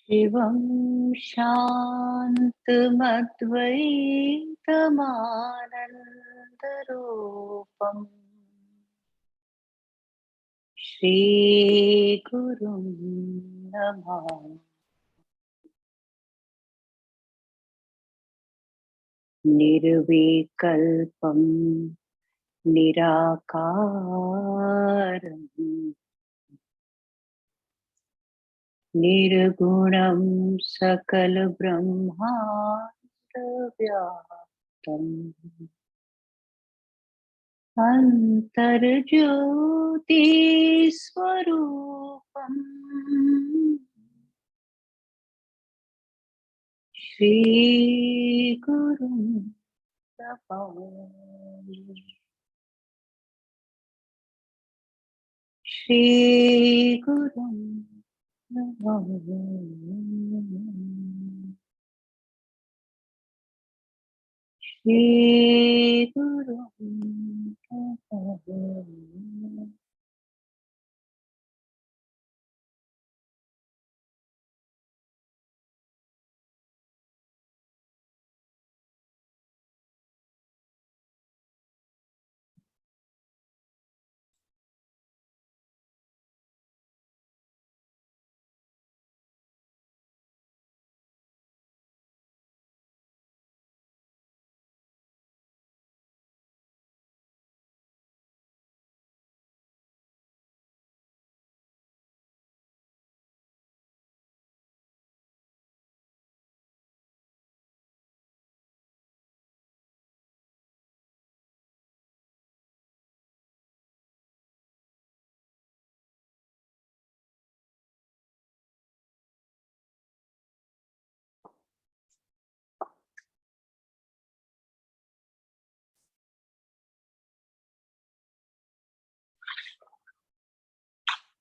शिवं शान्तमद्वैतमानन्दरूपम् श्रीगुरुं नमामि। निर्विकल्पं निराकारं निर्गुणं सकलब्रह्माण्डव्याप्तम् अन्तर्ज्योतिस्वरूपम् श्रीगुरुं नमामि। श्रीगुरुं नमामि। श्रीगुरुं नमामि।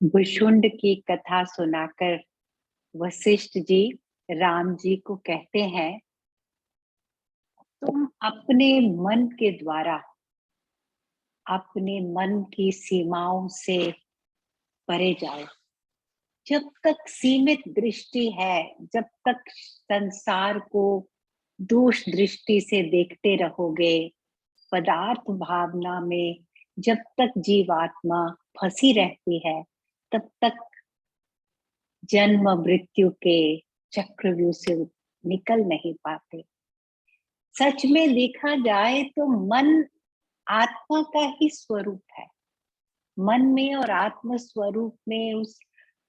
भुशुंड की कथा सुनाकर वशिष्ठ जी राम जी को कहते हैं, तुम अपने मन के द्वारा अपने मन की सीमाओं से परे जाओ। जब तक सीमित दृष्टि है, जब तक संसार को दोष दृष्टि से देखते रहोगे, पदार्थ भावना में जब तक जीवात्मा फंसी रहती है, तब तक जन्म मृत्यु के चक्रव्यूह से निकल नहीं पाते। सच में देखा जाए तो मन आत्मा का ही स्वरूप है। मन में और आत्म स्वरूप में, उस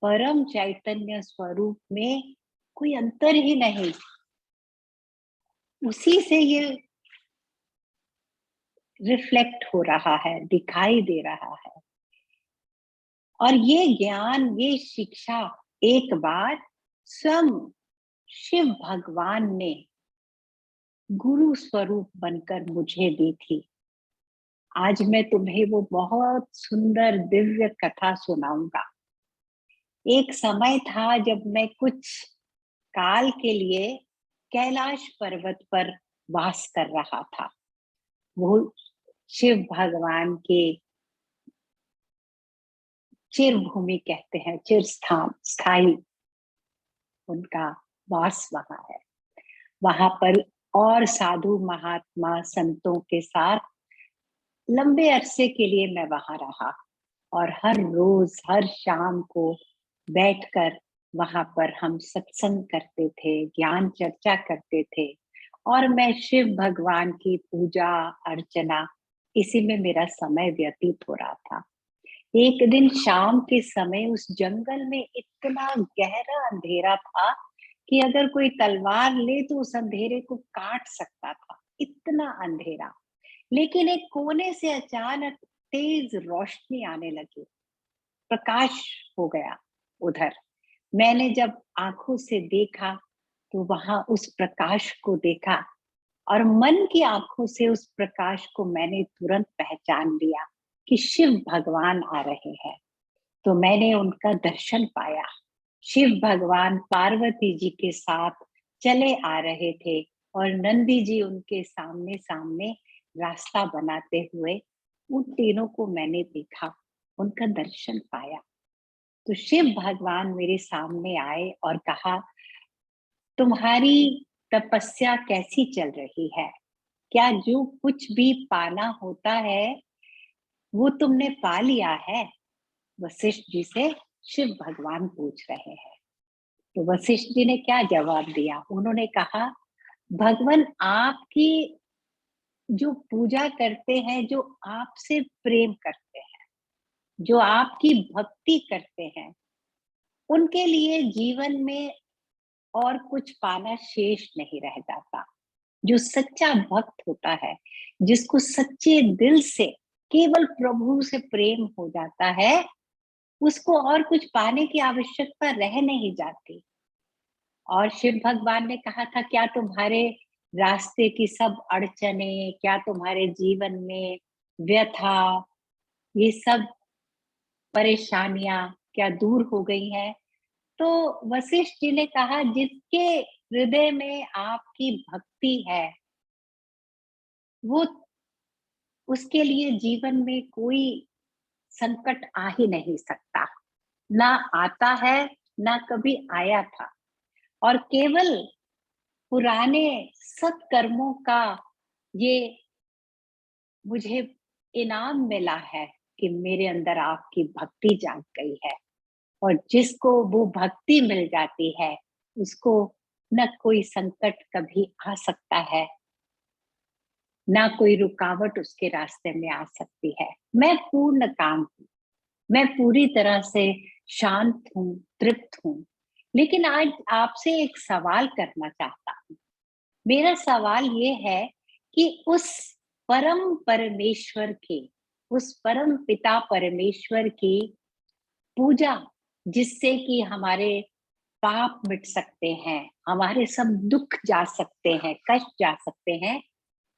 परम चैतन्य स्वरूप में कोई अंतर ही नहीं। उसी से ये रिफ्लेक्ट हो रहा है, दिखाई दे रहा है। और ये ज्ञान, ये शिक्षा एक बार स्वयं शिव भगवान ने गुरु स्वरूप बनकर मुझे दी थी। आज मैं तुम्हें वो बहुत सुंदर दिव्य कथा सुनाऊंगा। एक समय था जब मैं कुछ काल के लिए कैलाश पर्वत पर वास कर रहा था। वो शिव भगवान के चिर भूमि कहते हैं, चिर स्थान, स्थायी उनका वास वहां है। वहां पर और साधु महात्मा संतों के साथ लंबे अरसे के लिए मैं वहां रहा और हर रोज हर शाम को बैठकर वहां पर हम सत्संग करते थे, ज्ञान चर्चा करते थे और मैं शिव भगवान की पूजा अर्चना, इसी में मेरा समय व्यतीत हो रहा था। एक दिन शाम के समय उस जंगल में इतना गहरा अंधेरा था कि अगर कोई तलवार ले तो उस अंधेरे को काट सकता था, इतना अंधेरा। लेकिन एक कोने से अचानक तेज रोशनी आने लगी, प्रकाश हो गया उधर। मैंने जब आंखों से देखा तो वहां उस प्रकाश को देखा और मन की आंखों से उस प्रकाश को मैंने तुरंत पहचान लिया कि शिव भगवान आ रहे हैं। तो मैंने उनका दर्शन पाया। शिव भगवान पार्वती जी के साथ चले आ रहे थे और नंदी जी उनके सामने सामने रास्ता बनाते हुए, उन तीनों को मैंने देखा, उनका दर्शन पाया। तो शिव भगवान मेरे सामने आए और कहा, तुम्हारी तपस्या कैसी चल रही है? क्या जो कुछ भी पाना होता है वो तुमने पा लिया है? वशिष्ठ जी से शिव भगवान पूछ रहे हैं। तो वशिष्ठ जी ने क्या जवाब दिया? उन्होंने कहा, भगवान आपकी जो पूजा करते हैं, जो आपसे प्रेम करते हैं, जो आपकी भक्ति करते हैं, उनके लिए जीवन में और कुछ पाना शेष नहीं रह जाता। जो सच्चा भक्त होता है, जिसको सच्चे दिल से केवल प्रभु से प्रेम हो जाता है, उसको और कुछ पाने की आवश्यकता रह नहीं जाती। और शिव भगवान ने कहा था, क्या तुम्हारे रास्ते की सब अड़चने, क्या तुम्हारे जीवन में व्यथा, ये सब परेशानियां क्या दूर हो गई हैं? तो वशिष्ठ जी ने कहा, जिसके हृदय में आपकी भक्ति है, वो उसके लिए जीवन में कोई संकट आ ही नहीं सकता। ना आता है, ना कभी आया था। और केवल पुराने सत्कर्मों का ये मुझे इनाम मिला है कि मेरे अंदर आपकी भक्ति जाग गई है। और जिसको वो भक्ति मिल जाती है, उसको न कोई संकट कभी आ सकता है, ना कोई रुकावट उसके रास्ते में आ सकती है। मैं पूर्ण काम हूँ, मैं पूरी तरह से शांत हूँ, तृप्त हूँ। लेकिन आज आपसे एक सवाल करना चाहता हूँ। मेरा सवाल ये है कि उस परम परमेश्वर की, उस परम पिता परमेश्वर की पूजा, जिससे कि हमारे पाप मिट सकते हैं, हमारे सब दुख जा सकते हैं, कष्ट जा सकते हैं,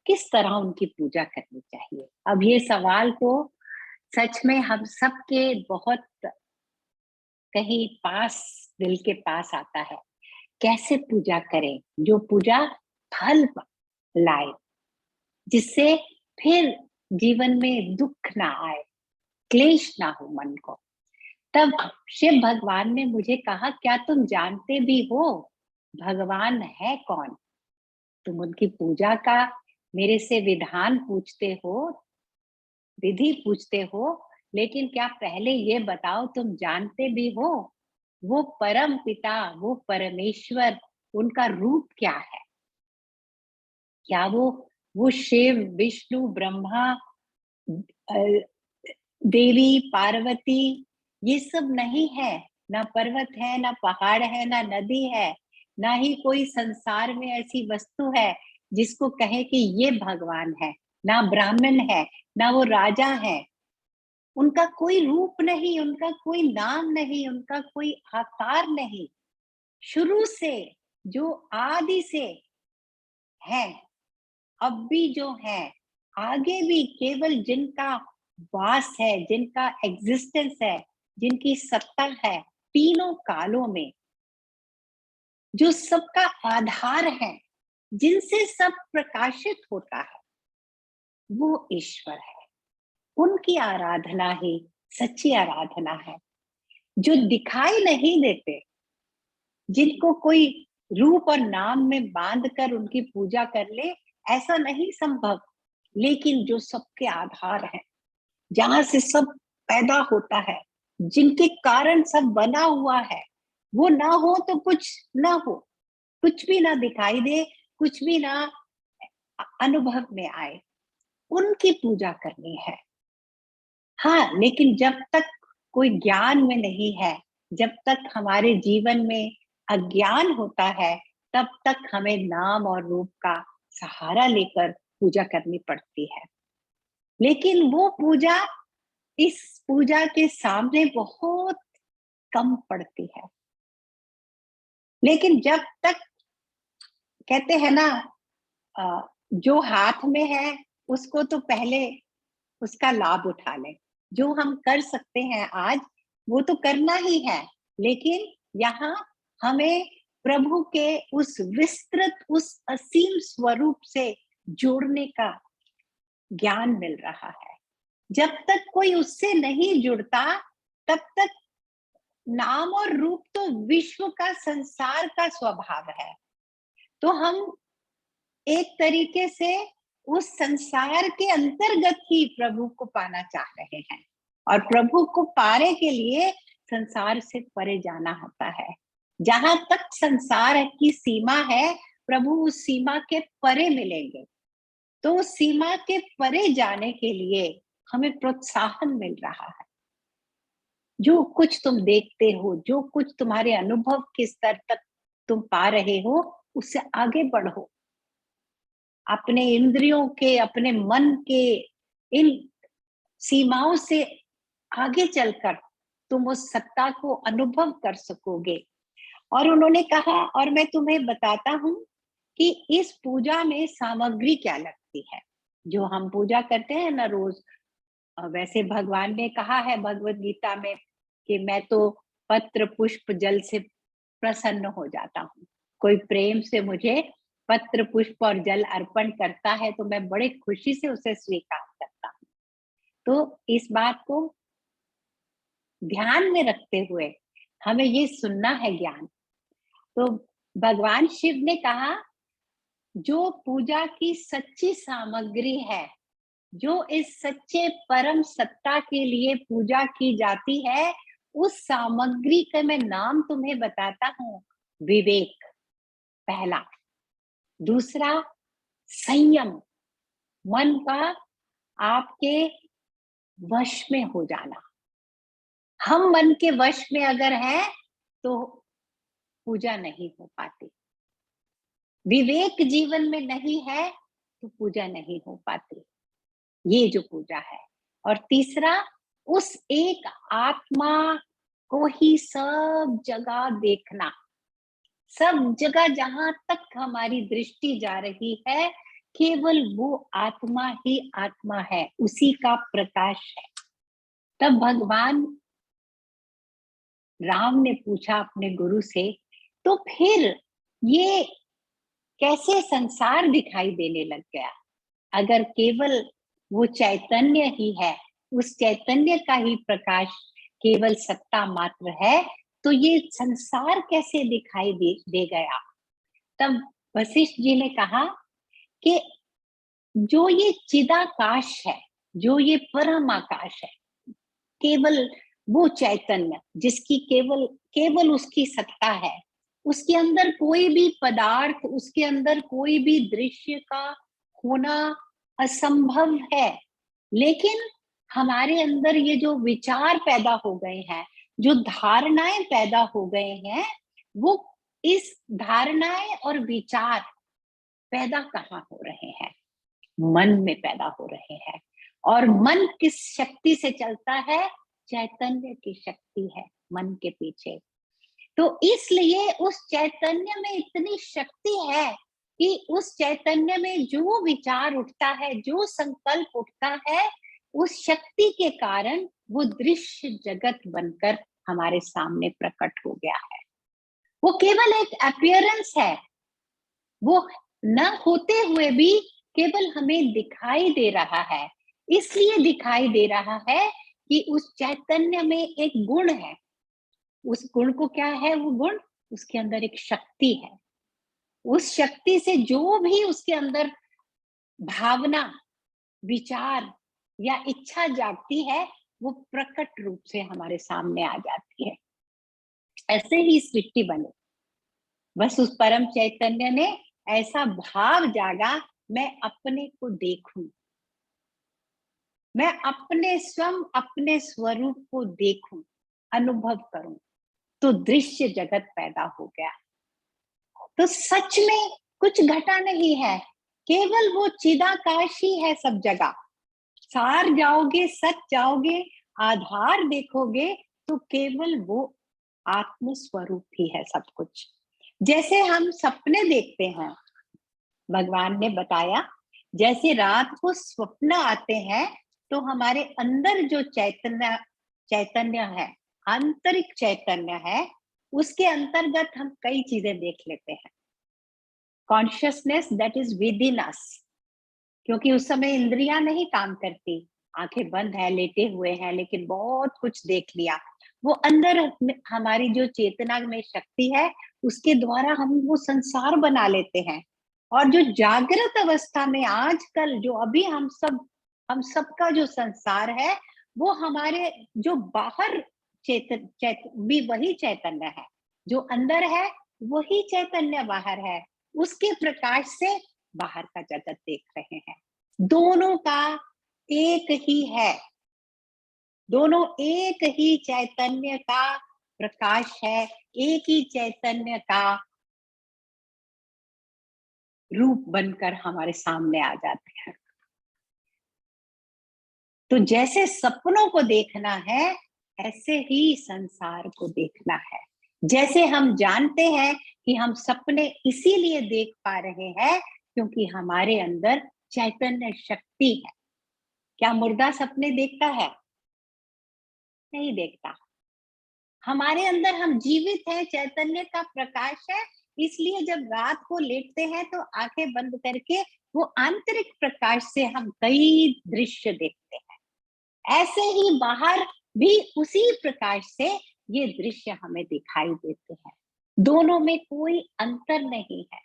किस तरह उनकी पूजा करनी चाहिए? अब ये सवाल तो सच में हम सबके बहुत कहीं पास, दिल के पास आता है। कैसे पूजा करें जो पूजा फल लाए, जिससे फिर जीवन में दुख ना आए, क्लेश ना हो मन को? तब शिव भगवान ने मुझे कहा, क्या तुम जानते भी हो भगवान है कौन? तुम उनकी पूजा का मेरे से विधान पूछते हो, विधि पूछते हो, लेकिन क्या पहले ये बताओ, तुम जानते भी हो वो परम पिता, वो परमेश्वर, उनका रूप क्या है? क्या वो शिव, विष्णु, ब्रह्मा, अ, देवी, पार्वती, ये सब नहीं है? ना पर्वत है, ना पहाड़ है, ना नदी है, ना ही कोई संसार में ऐसी वस्तु है जिसको कहे कि ये भगवान है। ना ब्राह्मण है, ना वो राजा है। उनका कोई रूप नहीं, उनका कोई नाम नहीं, उनका कोई आकार नहीं। शुरू से, जो आदि से है, अब भी जो है, आगे भी केवल जिनका वास है, जिनका एग्जिस्टेंस है, जिनकी सत्ता है तीनों कालों में, जो सबका आधार है, जिनसे सब प्रकाशित होता है, वो ईश्वर है। उनकी आराधना ही सच्ची आराधना है। जो दिखाई नहीं देते, जिनको कोई रूप और नाम में बांध कर उनकी पूजा कर ले, ऐसा नहीं संभव। लेकिन जो सबके आधार है, जहां से सब पैदा होता है, जिनके कारण सब बना हुआ है, वो ना हो तो कुछ ना हो, कुछ भी ना दिखाई दे, कुछ भी ना अनुभव में आए, उनकी पूजा करनी है। हाँ, लेकिन जब तक कोई ज्ञान में नहीं है, जब तक हमारे जीवन में अज्ञान होता है, तब तक हमें नाम और रूप का सहारा लेकर पूजा करनी पड़ती है। लेकिन वो पूजा इस पूजा के सामने बहुत कम पड़ती है। लेकिन जब तक, कहते हैं ना, जो हाथ में है उसको तो पहले उसका लाभ उठा लें। जो हम कर सकते हैं आज, वो तो करना ही है। लेकिन यहाँ हमें प्रभु के उस विस्तृत, उस असीम स्वरूप से जोड़ने का ज्ञान मिल रहा है। जब तक कोई उससे नहीं जुड़ता, तब तक नाम और रूप तो विश्व का, संसार का स्वभाव है। तो हम एक तरीके से उस संसार के अंतर्गत ही प्रभु को पाना चाह रहे हैं, और प्रभु को पाने के लिए संसार से परे जाना होता है। जहां तक संसार की सीमा है, प्रभु उस सीमा के परे मिलेंगे। तो उस सीमा के परे जाने के लिए हमें प्रोत्साहन मिल रहा है। जो कुछ तुम देखते हो, जो कुछ तुम्हारे अनुभव के स्तर तक तुम पा रहे हो, उससे आगे बढ़ो। अपने इंद्रियों के, अपने मन के इन सीमाओं से आगे चलकर तुम उस सत्ता को अनुभव कर सकोगे। और उन्होंने कहा, और मैं तुम्हें बताता हूं कि इस पूजा में सामग्री क्या लगती है, जो हम पूजा करते हैं ना रोज। वैसे भगवान ने कहा है भगवत गीता में कि मैं तो पत्र पुष्प जल से प्रसन्न हो जाता हूँ। कोई प्रेम से मुझे पत्र पुष्प और जल अर्पण करता है तो मैं बड़े खुशी से उसे स्वीकार करता हूँ। तो इस बात को ध्यान में रखते हुए हमें ये सुनना है ज्ञान। तो भगवान शिव ने कहा, जो पूजा की सच्ची सामग्री है, जो इस सच्चे परम सत्ता के लिए पूजा की जाती है, उस सामग्री का मैं नाम तुम्हें बताता हूँ। विवेक पहला, दूसरा संयम, मन का आपके वश में हो जाना। हम मन के वश में अगर हैं तो पूजा नहीं हो पाती। विवेक जीवन में नहीं है तो पूजा नहीं हो पाती। ये जो पूजा है। और तीसरा, उस एक आत्मा को ही सब जगह देखना। सब जगह जहां तक हमारी दृष्टि जा रही है, केवल वो आत्मा ही आत्मा है, उसी का प्रकाश है। तब भगवान राम ने पूछा अपने गुरु से, तो फिर ये कैसे संसार दिखाई देने लग गया? अगर केवल वो चैतन्य ही है, उस चैतन्य का ही प्रकाश केवल सत्ता मात्र है, तो ये संसार कैसे दिखाई दे गया? तब वशिष्ठ जी ने कहा कि जो ये चिदाकाश है, जो ये परम आकाश है, केवल वो चैतन्य जिसकी केवल केवल उसकी सत्ता है, उसके अंदर कोई भी पदार्थ, उसके अंदर कोई भी दृश्य का होना असंभव है। लेकिन हमारे अंदर ये जो विचार पैदा हो गए हैं, जो धारणाएं पैदा हो गए हैं, वो इस धारणाएं और विचार पैदा कहाँ हो रहे हैं? मन में पैदा हो रहे हैं। और मन किस शक्ति से चलता है? चैतन्य की शक्ति है मन के पीछे। तो इसलिए उस चैतन्य में इतनी शक्ति है कि उस चैतन्य में जो विचार उठता है, जो संकल्प उठता है, उस शक्ति के कारण वो दृश्य जगत बनकर हमारे सामने प्रकट हो गया है। वो केवल एक अपीयरेंस है, वो न होते हुए भी केवल हमें दिखाई दे रहा है। इसलिए दिखाई दे रहा है कि उस चैतन्य में एक गुण है। उस गुण को क्या है? वो गुण, उसके अंदर एक शक्ति है। उस शक्ति से जो भी उसके अंदर भावना, विचार या इच्छा जागती है, वो प्रकट रूप से हमारे सामने आ जाती है। ऐसे ही सृष्टि बने। बस उस परम चैतन्य ने ऐसा भाव जागा, मैं अपने को देखूं, मैं अपने स्वयं अपने स्वरूप को देखूं, अनुभव करूं, तो दृश्य जगत पैदा हो गया। तो सच में कुछ घटा नहीं है, केवल वो चिदाकाश ही है सब जगह। सार जाओगे, सच जाओगे, आधार देखोगे, तो केवल वो आत्म स्वरूप ही है सब कुछ। जैसे हम सपने देखते हैं, भगवान ने बताया, जैसे रात को स्वप्न आते हैं, तो हमारे अंदर जो चैतन्य चैतन्य है, आंतरिक चैतन्य है, उसके अंतर्गत हम कई चीजें देख लेते हैं। Consciousness that is within us, क्योंकि उस समय इंद्रियां नहीं काम करती, आंखें बंद है, लेटे हुए हैं, लेकिन बहुत कुछ देख लिया। वो अंदर हमारी जो चेतना में शक्ति है, उसके द्वारा हम वो संसार बना लेते हैं। और जो जागृत अवस्था में आजकल जो अभी हम सबका जो संसार है, वो हमारे जो बाहर भी वही चैतन्य है, जो अंदर है वही चैतन्य बाहर है। उसके प्रकाश से बाहर का जगत देख रहे हैं। दोनों का एक ही है, दोनों एक ही चैतन्य का प्रकाश है, एक ही चैतन्य का रूप बनकर हमारे सामने आ जाते हैं। तो जैसे सपनों को देखना है, ऐसे ही संसार को देखना है। जैसे हम जानते हैं कि हम सपने इसीलिए देख पा रहे हैं क्योंकि हमारे अंदर चैतन्य शक्ति है। क्या मुर्दा सपने देखता है? नहीं देखता। हमारे अंदर हम जीवित हैं, चैतन्य का प्रकाश है, इसलिए जब रात को लेटते हैं तो आंखें बंद करके वो आंतरिक प्रकाश से हम कई दृश्य देखते हैं। ऐसे ही बाहर भी उसी प्रकाश से ये दृश्य हमें दिखाई देते हैं। दोनों में कोई अंतर नहीं है।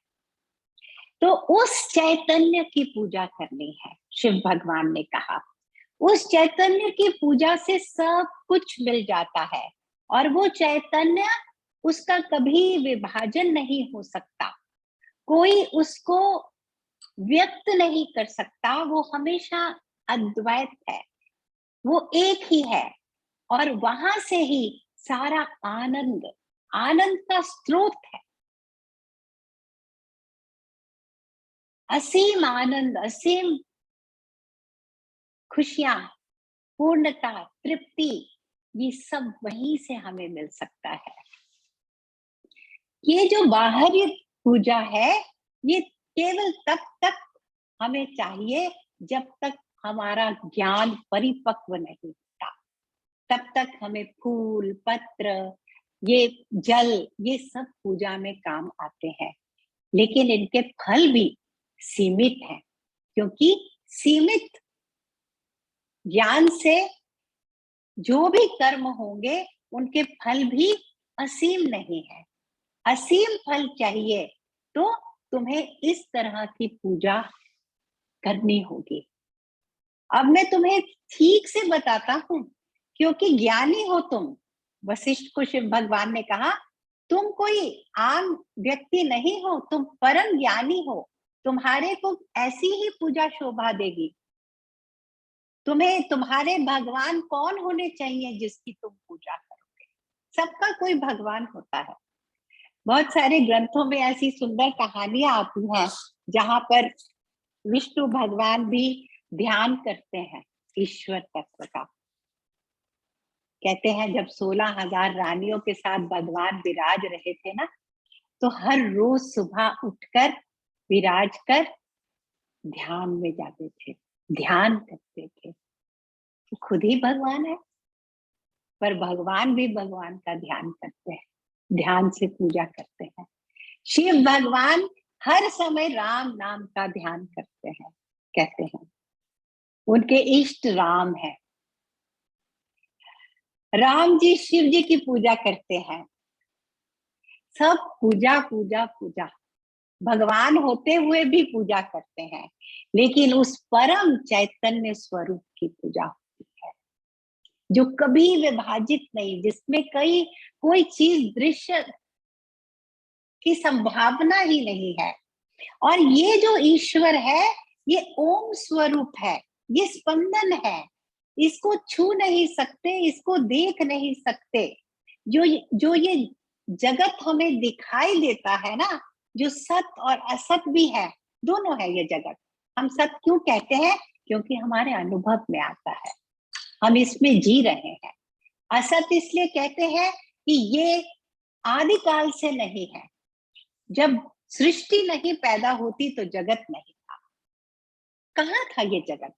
तो उस चैतन्य की पूजा करनी है, शिव भगवान ने कहा। उस चैतन्य की पूजा से सब कुछ मिल जाता है और वो चैतन्य, उसका कभी विभाजन नहीं हो सकता, कोई उसको व्यक्त नहीं कर सकता। वो हमेशा अद्वैत है, वो एक ही है और वहां से ही सारा आनंद, आनंद का स्रोत है। असीम आनंद, असीम खुशियां, पूर्णता, तृप्ति, ये सब वहीं से हमें मिल सकता है। ये जो बाहरी पूजा है, ये केवल तब तक हमें चाहिए जब तक हमारा ज्ञान परिपक्व नहीं होता। तब तक हमें फूल, पत्र, ये जल, ये सब पूजा में काम आते हैं, लेकिन इनके फल भी सीमित हैं, क्योंकि सीमित ज्ञान से जो भी कर्म होंगे उनके फल भी असीम नहीं है। असीम फल चाहिए तो तुम्हें इस तरह की पूजा करनी होगी। अब मैं तुम्हें ठीक से बताता हूं, क्योंकि ज्ञानी हो तुम। वशिष्ठ को शिव भगवान ने कहा, तुम कोई आम व्यक्ति नहीं हो, तुम परम ज्ञानी हो। तुम्हारे को ऐसी ही पूजा शोभा देगी। तुम्हें तुम्हारे भगवान कौन होने चाहिए जिसकी तुम पूजा करोगे? सबका कोई भगवान होता है। बहुत सारे ग्रंथों में ऐसी सुंदर कहानियां आती हैं जहां पर विष्णु भगवान भी ध्यान करते हैं ईश्वर तत्व का। कहते हैं जब 16,000 रानियों के साथ भगवान विराज रहे थे ना, तो हर रोज सुबह उठकर विराज कर ध्यान में जाते थे, ध्यान करते थे। तो खुद ही भगवान है, पर भगवान भी भगवान का ध्यान करते हैं, ध्यान से पूजा करते हैं। शिव भगवान हर समय राम नाम का ध्यान करते हैं, कहते हैं उनके इष्ट राम है। राम जी शिव जी की पूजा करते हैं। सब पूजा पूजा पूजा, भगवान होते हुए भी पूजा करते हैं, लेकिन उस परम चैतन्य स्वरूप की पूजा होती है जो कभी विभाजित नहीं, जिसमें कोई चीज दृश्य की संभावना ही नहीं है। और ये जो ईश्वर है, ये ओम स्वरूप है, ये स्पंदन है। इसको छू नहीं सकते, इसको देख नहीं सकते। जो ये जगत हमें दिखाई देता है ना, जो सत और असत भी है, दोनों है ये जगत। हम सत क्यों कहते हैं? क्योंकि हमारे अनुभव में आता है, हम इसमें जी रहे हैं। असत इसलिए कहते हैं कि ये आदिकाल से नहीं है। जब सृष्टि नहीं पैदा होती तो जगत नहीं था। कहाँ था ये जगत?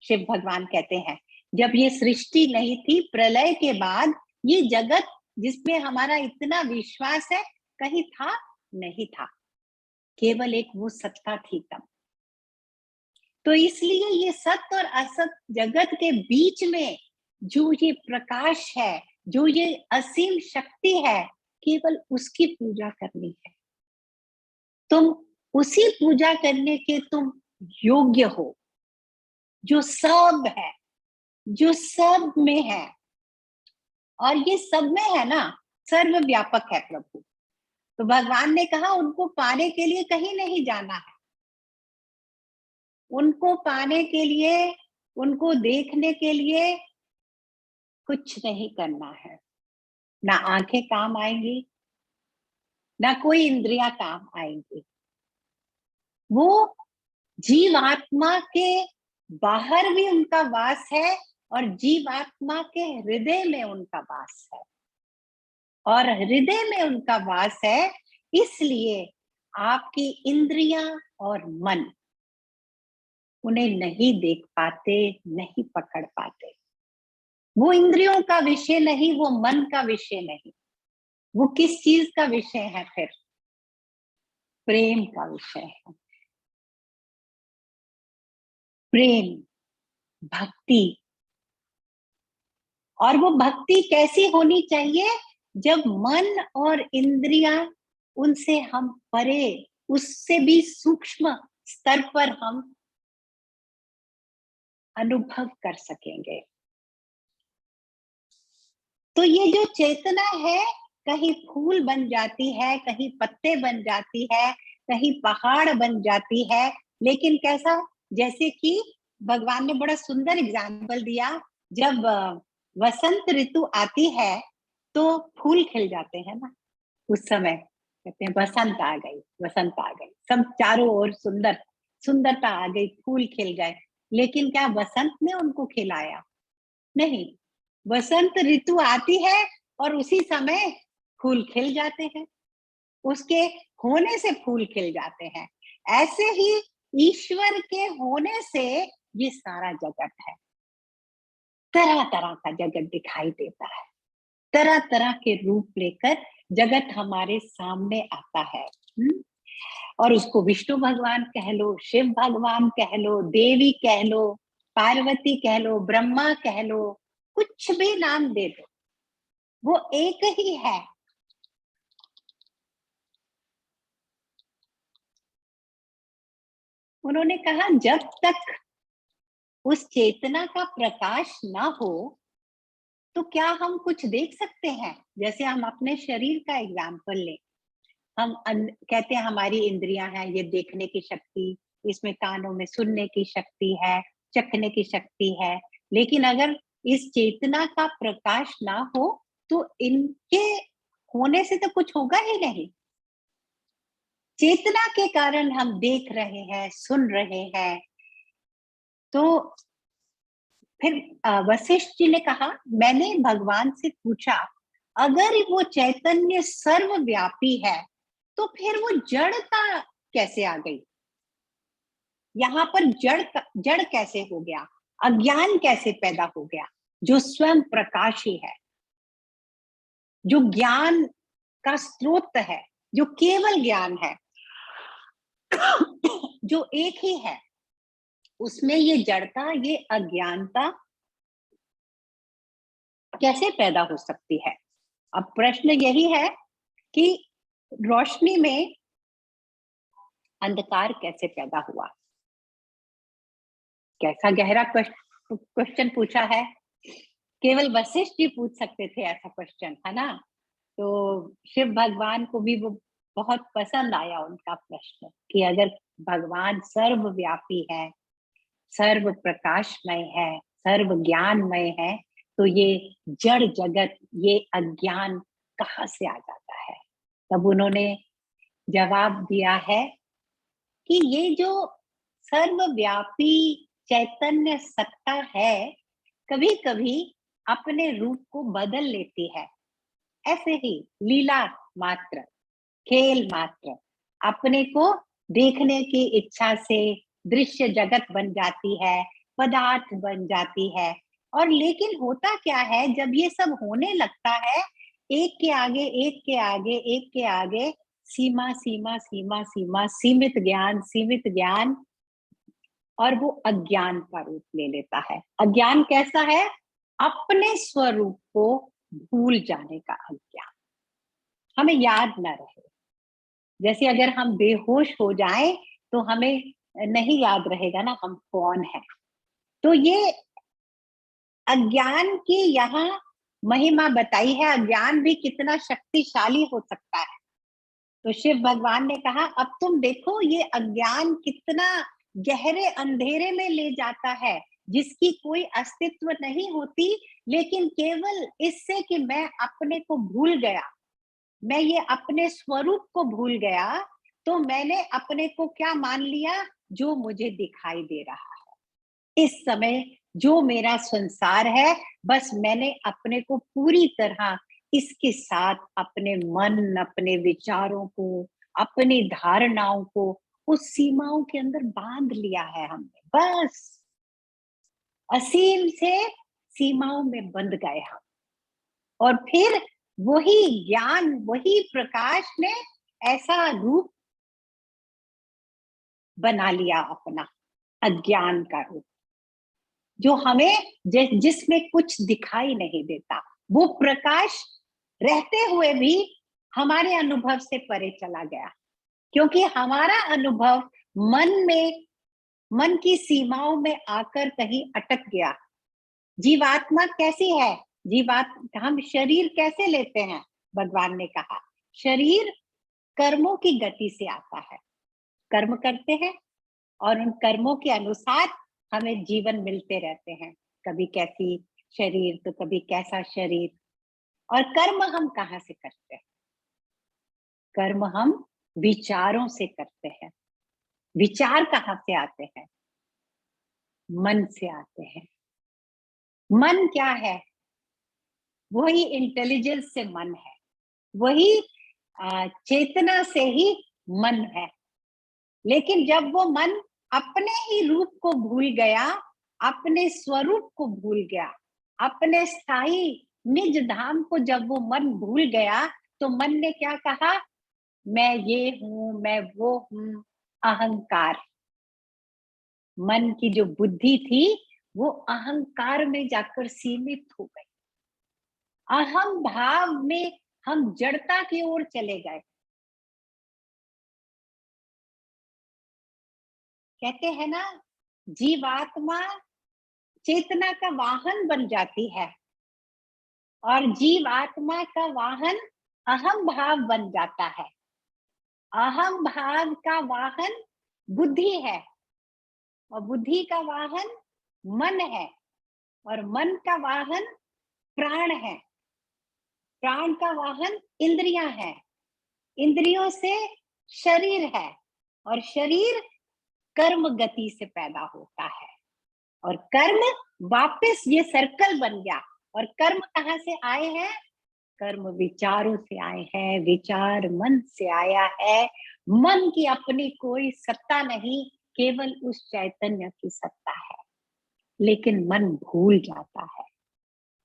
शिव भगवान कहते हैं जब ये सृष्टि नहीं थी, प्रलय के बाद ये जगत जिसमें हमारा इतना विश्वास है, कहीं था नहीं था, केवल एक वो सत्ता थी तब। तो इसलिए ये सत्य और असत जगत के बीच में जो ये प्रकाश है, जो ये असीम शक्ति है, केवल उसकी पूजा करनी है। तुम उसी पूजा करने के तुम योग्य हो, जो सब है, जो सब में है। और ये सब में है ना, सर्वव्यापक है प्रभु। तो भगवान ने कहा उनको पाने के लिए कहीं नहीं जाना है, उनको पाने के लिए, उनको देखने के लिए कुछ नहीं करना है। ना आंखें काम आएंगी, ना कोई इंद्रियां काम आएंगी। वो जीवात्मा के बाहर भी उनका वास है और जीवात्मा के हृदय में उनका वास है। और हृदय में उनका वास है, इसलिए आपकी इंद्रियां और मन उन्हें नहीं देख पाते, नहीं पकड़ पाते। वो इंद्रियों का विषय नहीं, वो मन का विषय नहीं। वो किस चीज का विषय है फिर? प्रेम का विषय है। प्रेम, भक्ति। और वो भक्ति कैसी होनी चाहिए? जब मन और इंद्रियां उनसे हम परे, उससे भी सूक्ष्म स्तर पर हम अनुभव कर सकेंगे। तो ये जो चेतना है, कहीं फूल बन जाती है, कहीं पत्ते बन जाती है, कहीं पहाड़ बन जाती है। लेकिन कैसा? जैसे कि भगवान ने बड़ा सुंदर एग्जाम्पल दिया, जब वसंत ऋतु आती है तो फूल खिल जाते हैं ना। उस समय कहते हैं बसंत आ गई, बसंत आ गई, सब चारों ओर सुंदर सुंदरता आ गई, फूल खिल गए। लेकिन क्या वसंत ने उनको खिलाया? नहीं। वसंत ऋतु आती है और उसी समय फूल खिल जाते हैं, उसके होने से फूल खिल जाते हैं। ऐसे ही ईश्वर के होने से ये सारा जगत है। तरह तरह का जगत दिखाई देता है, तरह तरह के रूप लेकर जगत हमारे सामने आता है। और उसको विष्णु भगवान कह लो, शिव भगवान कह लो, देवी कह लो, पार्वती कह लो, ब्रह्मा कह लो, कुछ भी नाम दे दो, वो एक ही है। उन्होंने कहा जब तक उस चेतना का प्रकाश ना हो तो क्या हम कुछ देख सकते हैं? जैसे हम अपने शरीर का एग्जाम्पल लें, हम कहते हैं हमारी इंद्रियां हैं, ये देखने की शक्ति, इसमें कानों में सुनने की शक्ति है, चखने की शक्ति है। लेकिन अगर इस चेतना का प्रकाश ना हो तो इनके होने से तो कुछ होगा ही नहीं। चेतना के कारण हम देख रहे हैं, सुन रहे हैं। तो फिर वशिष्ठ जी ने कहा, मैंने भगवान से पूछा अगर वो चैतन्य सर्वव्यापी है तो फिर वो जड़ता कैसे आ गई? यहाँ पर जड़ कैसे हो गया? अज्ञान कैसे पैदा हो गया? जो स्वयं प्रकाशी है, जो ज्ञान का स्रोत है, जो केवल ज्ञान है, जो एक ही है, उसमें ये जड़ता, ये अज्ञानता कैसे पैदा हो सकती है? अब प्रश्न यही है कि रोशनी में अंधकार कैसे पैदा हुआ? कैसा गहरा क्वेश्चन पूछा है। केवल वशिष्ठ जी पूछ सकते थे ऐसा क्वेश्चन, है ना? तो शिव भगवान को भी वो बहुत पसंद आया उनका प्रश्न कि अगर भगवान सर्वव्यापी है, सर्व प्रकाशमय है, सर्व ज्ञानमय है, तो ये जड़ जगत, ये अज्ञान कहाँ से आ जाता है? तब उन्होंने जवाब दिया है कि ये जो सर्वव्यापी चैतन्य सत्ता है, कभी कभी अपने रूप को बदल लेती है। ऐसे ही लीला मात्र, खेल मात्र, अपने को देखने की इच्छा से दृश्य जगत बन जाती है, पदार्थ बन जाती है। और लेकिन होता क्या है, जब ये सब होने लगता है, एक के आगे एक के आगे एक के आगे सीमा सीमा सीमा सीमा, सीमित ज्ञान, सीमित ज्ञान, और वो अज्ञान का रूप ले लेता है। अज्ञान कैसा है? अपने स्वरूप को भूल जाने का अज्ञान, हमें याद ना रहे। जैसे अगर हम बेहोश हो जाएं तो हमें नहीं याद रहेगा ना हम कौन है। तो ये अज्ञान की यहाँ महिमा बताई है, अज्ञान भी कितना शक्तिशाली हो सकता है। तो शिव भगवान ने कहा अब तुम देखो ये अज्ञान कितना गहरे अंधेरे में ले जाता है, जिसकी कोई अस्तित्व नहीं होती, लेकिन केवल इससे कि मैं अपने को भूल गया, मैं ये अपने स्वरूप को भूल गया, तो मैंने अपने को क्या मान लिया, जो मुझे दिखाई दे रहा है इस समय, जो मेरा संसार है, बस मैंने अपने को पूरी तरह इसके साथ अपने मन, अपने विचारों को, अपनी धारणाओं को उस सीमाओं के अंदर बांध लिया है हमने, बस असीम से सीमाओं में बंध गए हम। और फिर वही ज्ञान, वही प्रकाश ने ऐसा रूप बना लिया अपना, अज्ञान का रूप, जो हमें जिसमें कुछ दिखाई नहीं देता, वो प्रकाश रहते हुए भी हमारे अनुभव से परे चला गया, क्योंकि हमारा अनुभव मन में, मन की सीमाओं में आकर कहीं अटक गया। जीवात्मा कैसी है, हम शरीर कैसे लेते हैं, भगवान ने कहा शरीर कर्मों की गति से आता है, कर्म करते हैं और उन कर्मों के अनुसार हमें जीवन मिलते रहते हैं, कभी कैसी शरीर तो कभी कैसा शरीर। और कर्म हम कहाँ से करते हैं, कर्म हम विचारों से करते हैं। विचार कहाँ से आते हैं, मन से आते हैं। मन क्या है, वही इंटेलिजेंस से मन है, वही चेतना से ही मन है। लेकिन जब वो मन अपने ही रूप को भूल गया, अपने स्वरूप को भूल गया, अपने स्थायी निज धाम को जब वो मन भूल गया, तो मन ने क्या कहा, मैं ये हूं, मैं वो हूं, अहंकार। मन की जो बुद्धि थी वो अहंकार में जाकर सीमित हो गई, अहम भाव में हम जड़ता की ओर चले गए। कहते हैं ना, जीवात्मा चेतना का वाहन बन जाती है और जीवात्मा का वाहन अहम भाव बन जाता है। अहम भाव का वाहन बुद्धि है और बुद्धि का वाहन मन है और मन का वाहन प्राण है, प्राण का वाहन इंद्रियां हैं, इंद्रियों से शरीर है और शरीर कर्म गति से पैदा होता है और कर्म वापस ये सर्कल बन गया। और कर्म कहाँ से आए हैं, कर्म विचारों से आए हैं, विचार मन से आया है। मन की अपनी कोई सत्ता नहीं, केवल उस चैतन्य की सत्ता है। लेकिन मन भूल जाता है,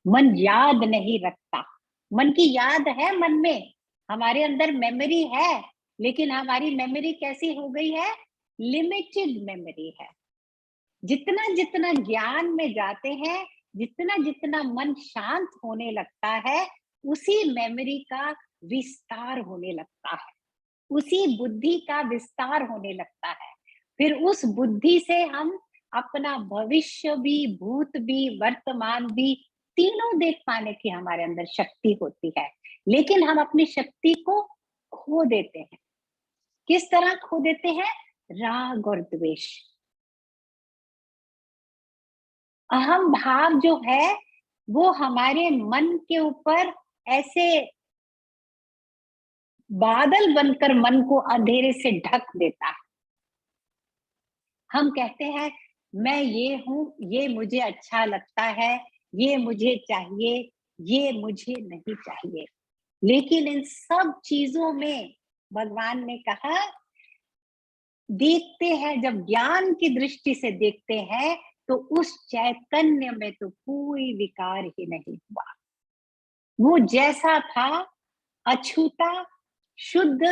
मन याद नहीं रखता। मन की याद है, मन में हमारे अंदर मेमोरी है, लेकिन हमारी मेमोरी कैसी हो गई है, लिमिटेड मेमोरी है। जितना जितना ज्ञान में जाते हैं, जितना जितना मन शांत होने लगता है, उसी मेमोरी का विस्तार होने लगता है, उसी बुद्धि का विस्तार होने लगता है। फिर उस बुद्धि से हम अपना भविष्य भी, भूत भी, वर्तमान भी, तीनों देख पाने की हमारे अंदर शक्ति होती है। लेकिन हम अपनी शक्ति को खो देते हैं। किस तरह खो देते हैं, राग और द्वेष। अहम भाव जो है वो हमारे मन के ऊपर ऐसे बादल बनकर मन को अंधेरे से ढक देता है। हम कहते हैं मैं ये हूं, ये मुझे अच्छा लगता है, ये मुझे चाहिए, ये मुझे नहीं चाहिए। लेकिन इन सब चीजों में भगवान ने कहा, देखते हैं जब ज्ञान की दृष्टि से देखते हैं, तो उस चैतन्य में तो कोई विकार ही नहीं हुआ। वो जैसा था, अछूता, शुद्ध,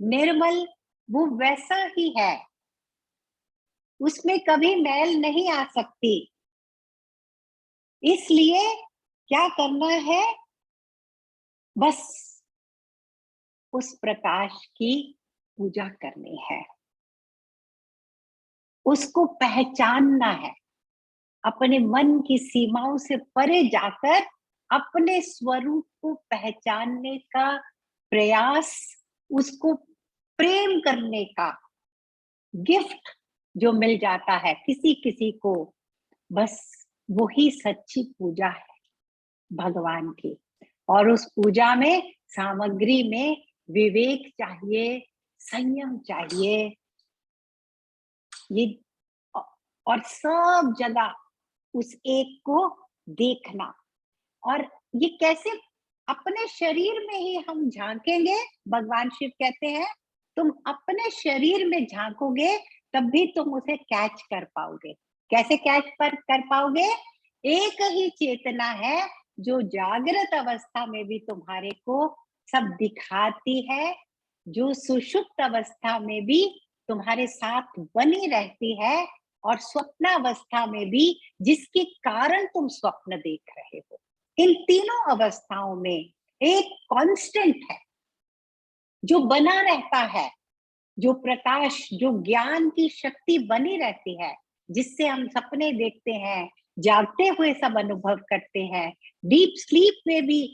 निर्मल, वो वैसा ही है, उसमें कभी मैल नहीं आ सकती। इसलिए क्या करना है, बस उस प्रकाश की पूजा करनी है, उसको पहचानना है, अपने मन की सीमाओं से परे जाकर अपने स्वरूप को पहचानने का प्रयास, उसको प्रेम करने का गिफ्ट जो मिल जाता है किसी किसी को, बस वही सच्ची पूजा है भगवान की। और उस पूजा में, सामग्री में विवेक चाहिए, संयम चाहिए, ये और सब जगह उस एक को देखना। और ये कैसे? अपने शरीर में ही हम झांकेंगे। भगवान शिव कहते हैं तुम अपने शरीर में झांकोगे तब भी तुम उसे कैच कर पाओगे। कैसे कैच कर पाओगे? एक ही चेतना है जो जागृत अवस्था में भी तुम्हारे को सब दिखाती है, जो सुषुप्त अवस्था में भी तुम्हारे साथ बनी रहती है, और स्वप्नावस्था में भी जिसके कारण तुम स्वप्न देख रहे हो। इन तीनों अवस्थाओं में एक कांस्टेंट है जो बना रहता है, जो प्रकाश, जो ज्ञान की शक्ति बनी रहती है, जिससे हम सपने देखते हैं, जागते हुए सब अनुभव करते हैं, डीप स्लीप में भी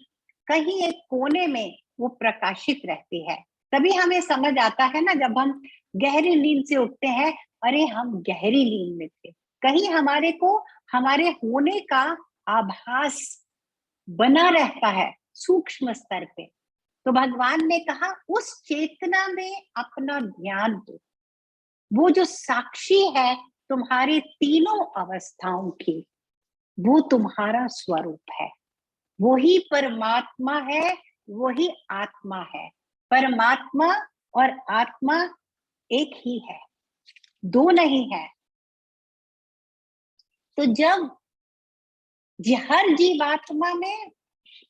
कहीं एक कोने में वो प्रकाशित रहती है। तभी हमें समझ आता है ना, जब हम गहरी नींद से उठते हैं, अरे हम गहरी नींद में थे, कहीं हमारे को हमारे होने का आभास बना रहता है सूक्ष्म स्तर पे। तो भगवान ने कहा उस चेतना में अपना ध्यान दो, वो जो साक्षी है तुम्हारी तीनों अवस्थाओं की, वो तुम्हारा स्वरूप है, वही परमात्मा है, वही आत्मा है। परमात्मा और आत्मा एक ही है, दो नहीं है। तो जब हर जीवात्मा में,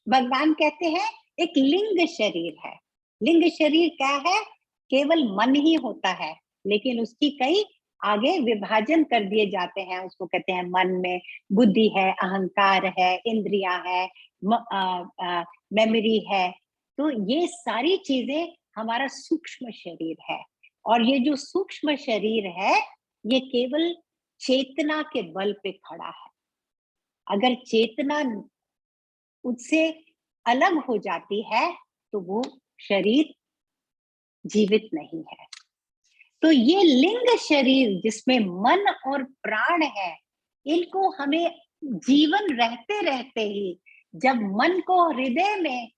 भगवान कहते हैं एक लिंग शरीर है। लिंग शरीर क्या है? केवल मन ही होता है, लेकिन उसकी कई आगे विभाजन कर दिए जाते हैं। उसको कहते हैं मन में बुद्धि है, अहंकार है, इंद्रियां है, मेमोरी है। तो ये सारी चीजें हमारा सूक्ष्म शरीर है। और ये जो सूक्ष्म शरीर है, ये केवल चेतना के बल पे खड़ा है। अगर चेतना उससे अलग हो जाती है तो वो शरीर जीवित नहीं है। तो ये लिंग शरीर जिसमें मन और प्राण है, इनको हमें जीवन रहते रहते ही, जब मन को हृदय में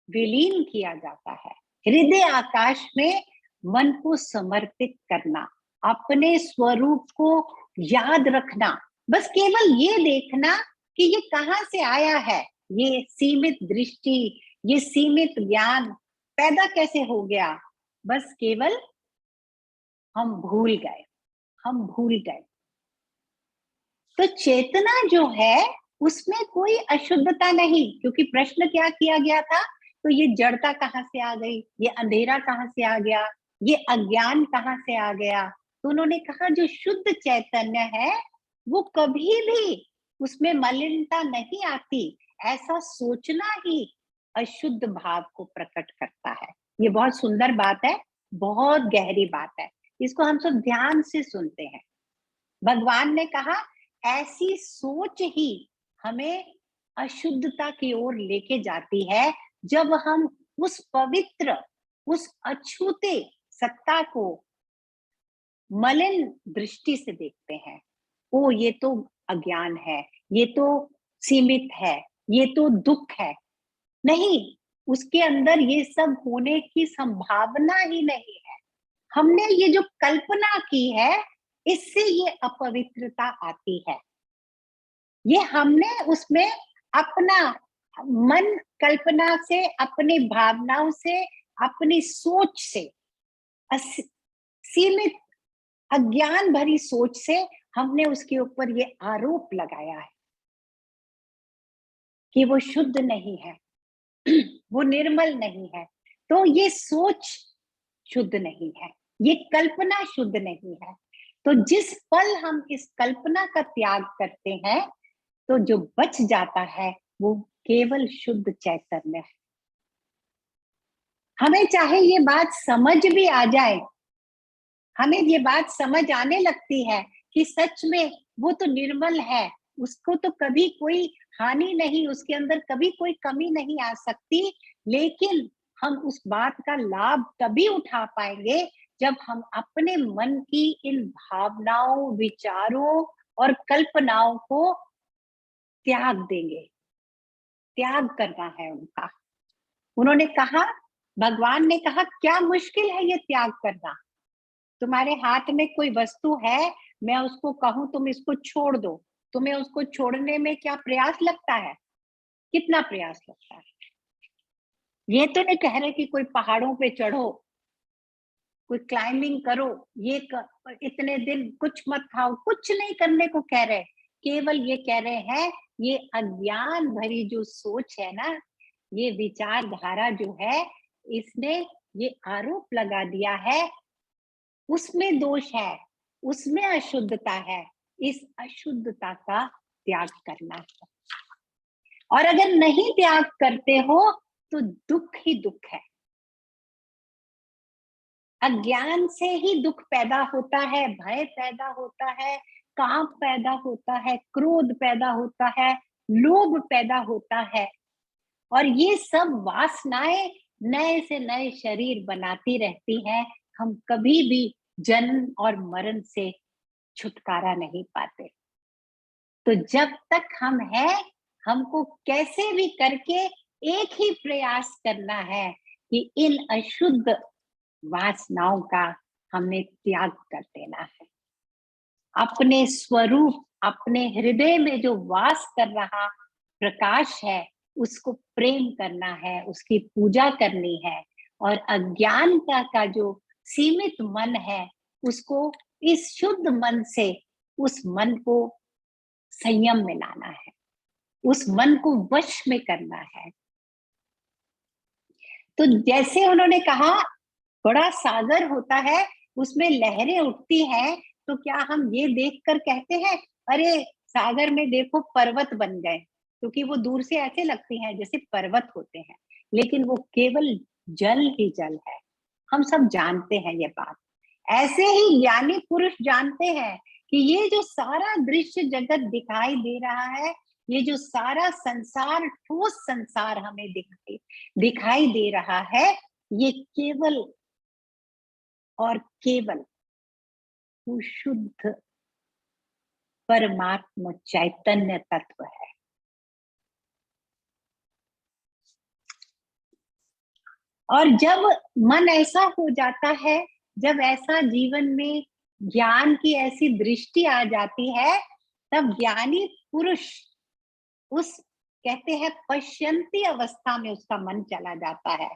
विलीन किया जाता है, हृदय आकाश में मन को समर्पित करना, अपने स्वरूप को याद रखना, बस केवल ये देखना कि ये कहाँ से आया है, ये सीमित दृष्टि, ये सीमित ज्ञान पैदा कैसे हो गया। बस केवल हम भूल गए, हम भूल गए। तो चेतना जो है उसमें कोई अशुद्धता नहीं, क्योंकि प्रश्न क्या किया गया था? तो ये जड़ता कहाँ से आ गई, ये अंधेरा कहाँ से आ गया, ये अज्ञान कहाँ से आ गया? तो उन्होंने कहा जो शुद्ध चैतन्य है वो कभी भी उसमें मलिनता नहीं आती। ऐसा सोचना ही अशुद्ध भाव को प्रकट करता है। ये बहुत सुंदर बात है, बहुत गहरी बात है, इसको हम सब ध्यान से सुनते हैं। भगवान ने कहा ऐसी सोच ही हमें अशुद्धता की ओर लेके जाती है, जब हम उस पवित्र, उस अछूते सत्ता को मलिन दृष्टि से देखते हैं। ओ ये तो अज्ञान है, ये तो सीमित है, ये तो दुख है। नहीं, उसके अंदर ये सब होने की संभावना ही नहीं है। हमने ये जो कल्पना की है, इससे ये अपवित्रता आती है। ये हमने उसमें अपना मन, कल्पना से, अपनी भावनाओं से, अपनी सोच से, सीमित अज्ञान भरी सोच से हमने उसके ऊपर ये आरोप लगाया है कि वो शुद्ध नहीं है, वो निर्मल नहीं है। तो ये सोच शुद्ध नहीं है, ये कल्पना शुद्ध नहीं है। तो जिस पल हम इस कल्पना का त्याग करते हैं, तो जो बच जाता है वो केवल शुद्ध चैतन्य है। हमें चाहे ये बात समझ भी आ जाए, हमें ये बात समझ आने लगती है कि सच में वो तो निर्मल है, उसको तो कभी कोई हानि नहीं, उसके अंदर कभी कोई कमी नहीं आ सकती, लेकिन हम उस बात का लाभ तभी उठा पाएंगे जब हम अपने मन की इन भावनाओं, विचारों और कल्पनाओं को त्याग देंगे। त्याग करना है उनका। उन्होंने कहा, भगवान ने कहा, क्या मुश्किल है ये त्याग करना। तुम्हारे हाथ में कोई वस्तु है, मैं उसको कहूं तुम इसको छोड़ दो, तुम्हें उसको छोड़ने में क्या प्रयास लगता है? कितना प्रयास लगता है? ये तो नहीं कह रहे कि कोई पहाड़ों पे चढ़ो, कोई क्लाइंबिंग करो, इतने दिन कुछ मत खाओ, कुछ नहीं करने को कह रहे। केवल ये कह रहे हैं, ये अज्ञान भरी जो सोच है ना, ये विचारधारा जो है, इसने ये आरोप लगा दिया है, उसमें दोष है, उसमें अशुद्धता है। इस अशुद्धता का त्याग करना है। और अगर नहीं त्याग करते हो तो दुख ही दुख है। अज्ञान से ही दुख पैदा होता है, भय पैदा होता है, काम पैदा होता है, क्रोध पैदा होता है, लोभ पैदा होता है। और ये सब वासनाएं नए से नए शरीर बनाती रहती हैं। हम कभी भी जन्म और मरण से छुटकारा नहीं पाते। तो जब तक हम हैं, हमको कैसे भी करके एक ही प्रयास करना है कि इन अशुद्ध वासनाओं का हमें त्याग कर देना है। अपने स्वरूप, अपने हृदय में जो वास कर रहा प्रकाश है, उसको प्रेम करना है, उसकी पूजा करनी है। और अज्ञान का जो सीमित मन है, उसको इस शुद्ध मन से उस मन को संयम में लाना है, उस मन को वश में करना है। तो जैसे उन्होंने कहा, बड़ा सागर होता है, उसमें लहरें उठती हैं, तो क्या हम ये देखकर कहते हैं, अरे सागर में देखो पर्वत बन गए, क्योंकि वो दूर से ऐसे लगती हैं जैसे पर्वत होते हैं, लेकिन वो केवल जल ही जल है। हम सब जानते हैं ये बात। ऐसे ही ज्ञानी पुरुष जानते हैं कि ये जो सारा दृश्य जगत दिखाई दे रहा है, ये जो सारा संसार, ठोस संसार हमें दिखाई दिखाई दे रहा है, ये केवल और केवल वो शुद्ध परमात्मा चैतन्य तत्व है। और जब मन ऐसा हो जाता है, जब ऐसा जीवन में ज्ञान की ऐसी दृष्टि आ जाती है, तब ज्ञानी पुरुष उस, कहते हैं, पश्यंती अवस्था में उसका मन चला जाता है।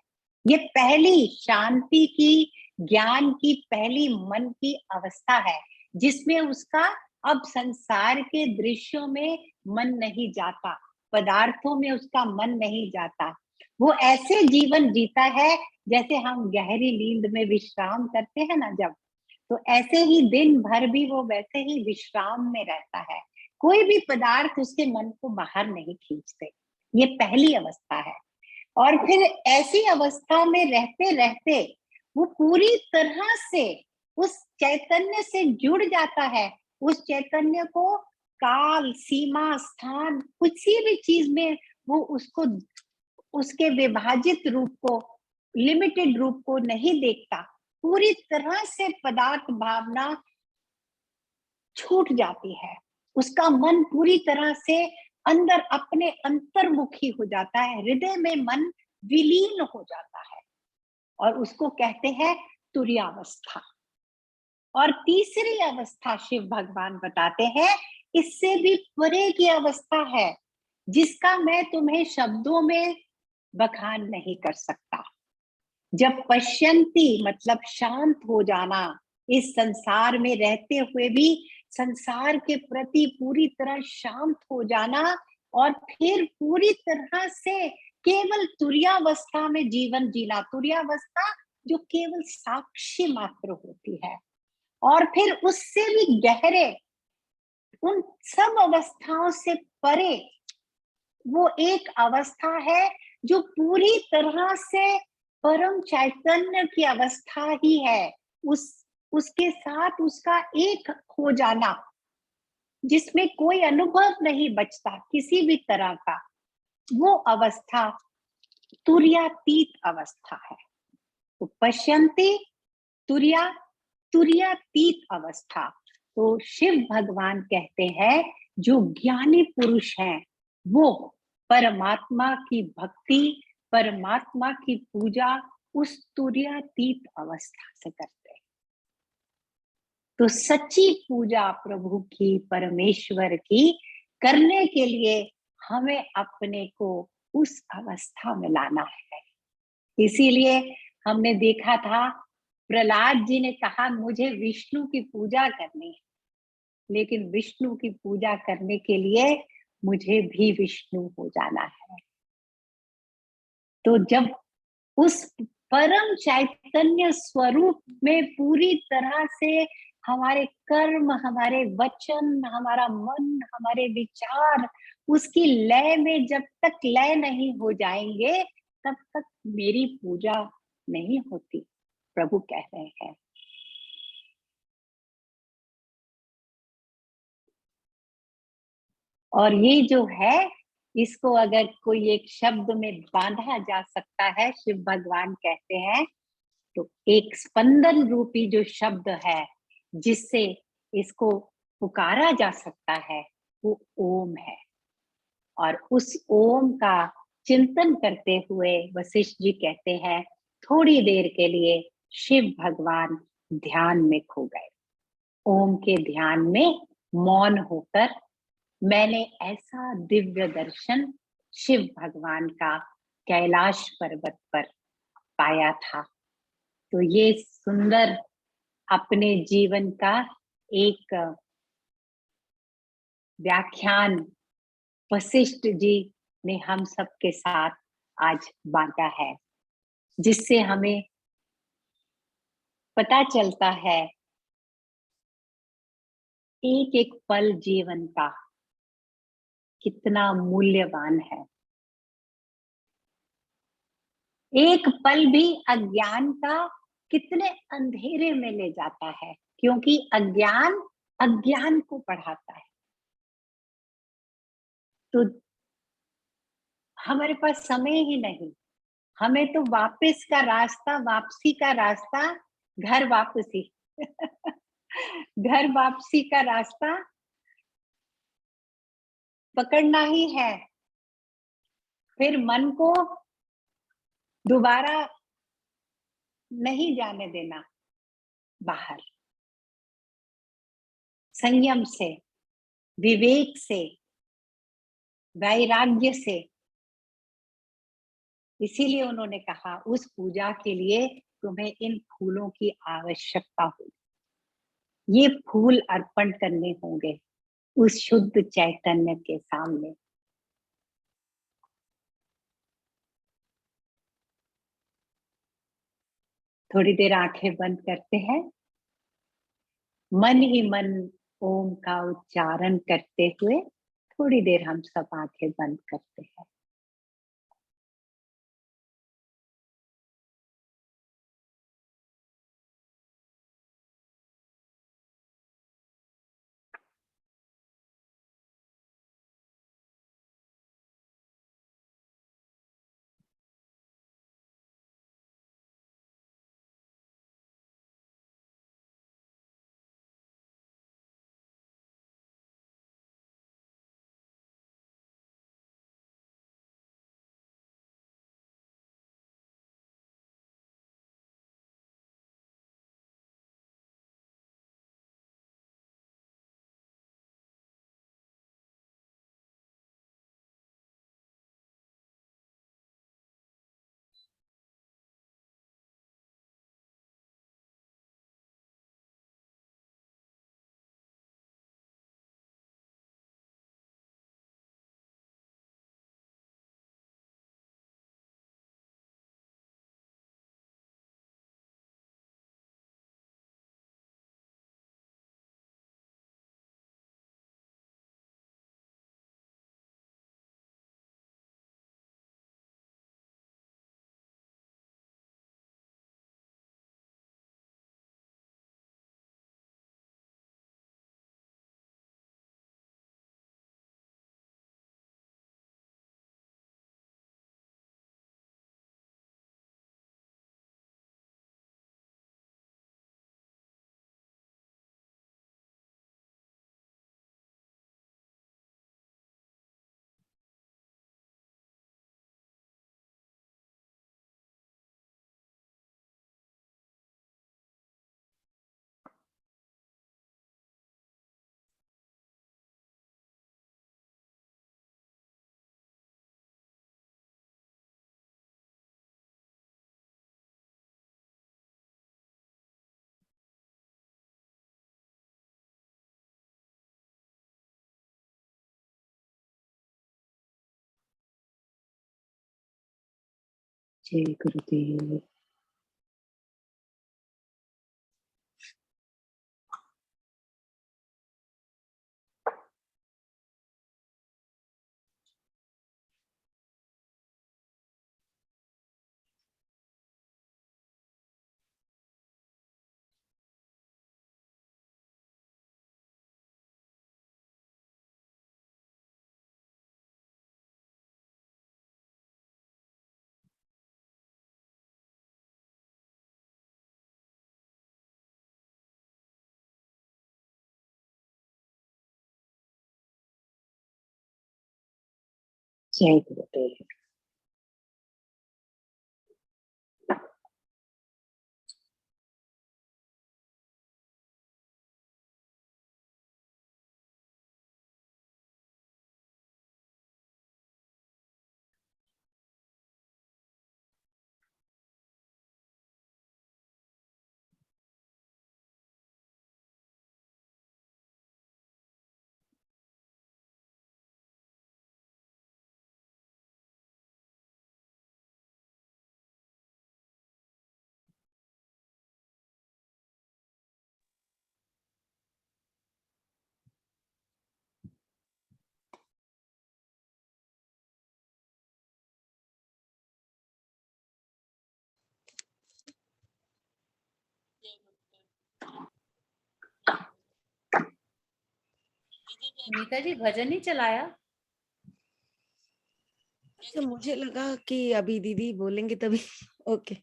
ये पहली शांति की, ज्ञान की पहली मन की अवस्था है, जिसमें उसका अब संसार के दृश्यों में मन नहीं जाता, पदार्थों में उसका मन नहीं जाता। वो ऐसे जीवन जीता है जैसे हम गहरी नींद में विश्राम करते हैं ना जब, तो ऐसे ही दिन भर भी वो वैसे ही विश्राम में रहता है। कोई भी पदार्थ उसके मन को बाहर नहीं खींचते। ये पहली अवस्था है। और फिर ऐसी अवस्था में रहते रहते वो पूरी तरह से उस चैतन्य से जुड़ जाता है। उस चैतन्य को काल, सीमा, स्थान, किसी भी चीज में वो उसको, उसके विभाजित रूप को, लिमिटेड रूप को नहीं देखता। पूरी तरह से पदार्थ भावना छूट जाती है। उसका मन पूरी तरह से अंदर अपने अंतर्मुखी हो जाता है, हृदय में मन विलीन हो जाता है, और उसको कहते हैं तुर्यावस्था। और तीसरी अवस्था शिव भगवान बताते हैं, इससे भी परे की अवस्था है, जिसका मैं तुम्हें शब्दों में बखान नहीं कर सकता। जब पश्यंती मतलब शांत हो जाना, इस संसार में रहते हुए भी संसार के प्रति पूरी तरह शांत हो जाना, और फिर पूरी तरह से केवल तुर्यावस्था में जीवन जीना। तुर्यावस्था जो केवल साक्षी मात्र होती है। और फिर उससे भी गहरे, उन सब अवस्थाओं से परे वो एक अवस्था है जो पूरी तरह से परम चैतन्य की अवस्था ही है, उसके साथ उसका एक हो जाना, जिसमें कोई अनुभव नहीं बचता किसी भी तरह का, वो अवस्था तुर्यातीत अवस्था है। तो पश्यन्ति तुर्या तुर्यातीत अवस्था। तो शिव भगवान कहते हैं जो ज्ञानी पुरुष हैं वो परमात्मा की भक्ति, परमात्मा की पूजा उस तुर्यातीत अवस्था से करते हैं। तो सच्ची पूजा प्रभु की, परमेश्वर की करने के लिए हमें अपने को उस अवस्था में लाना है। इसीलिए हमने देखा था प्रहलाद जी ने कहा मुझे विष्णु की पूजा करनी है, लेकिन विष्णु की पूजा करने के लिए मुझे भी विष्णु हो जाना है। तो जब उस परम चैतन्य स्वरूप में पूरी तरह से हमारे कर्म, हमारे वचन, हमारा मन, हमारे विचार उसकी लय में जब तक लय नहीं हो जाएंगे तब तक मेरी पूजा नहीं होती, प्रभु कह रहे हैं। और ये जो है इसको अगर कोई एक शब्द में बांधा जा सकता है, शिव भगवान कहते हैं, तो एक स्पंदन रूपी जो शब्द है जिससे इसको पुकारा जा सकता है वो ओम है। और उस ओम का चिंतन करते हुए वशिष्ठ जी कहते हैं थोड़ी देर के लिए शिव भगवान ध्यान में खो गए। ओम के ध्यान में मौन होकर मैंने ऐसा दिव्य दर्शन शिव भगवान का कैलाश पर्वत पर पाया था। तो ये सुंदर अपने जीवन का एक व्याख्यान वशिष्ठ जी ने हम सबके साथ आज बांटा है, जिससे हमें पता चलता है एक एक पल जीवन का कितना मूल्यवान है। एक पल भी अज्ञान का कितने अंधेरे में ले जाता है, क्योंकि अज्ञान अज्ञान को बढ़ाता है। तो हमारे पास समय ही नहीं, हमें तो वापस का रास्ता, वापसी का रास्ता, घर वापसी घर वापसी का रास्ता पकड़ना ही है। फिर मन को दोबारा नहीं जाने देना बाहर, संयम से, विवेक से, वैराग्य से। इसीलिए उन्होंने कहा उस पूजा के लिए तुम्हें इन फूलों की आवश्यकता होगी। ये फूल अर्पण करने होंगे उस शुद्ध चैतन्य के सामने। थोड़ी देर आंखें बंद करते हैं, मन ही मन ओम का उच्चारण करते हुए थोड़ी देर हम सब आंखें बंद करते हैं। जय गुरुदेव। जय गुरुदेव। नीता जी भजन ही चलाया। अच्छा, मुझे लगा कि अभी दीदी बोलेंगे तभी। ओके।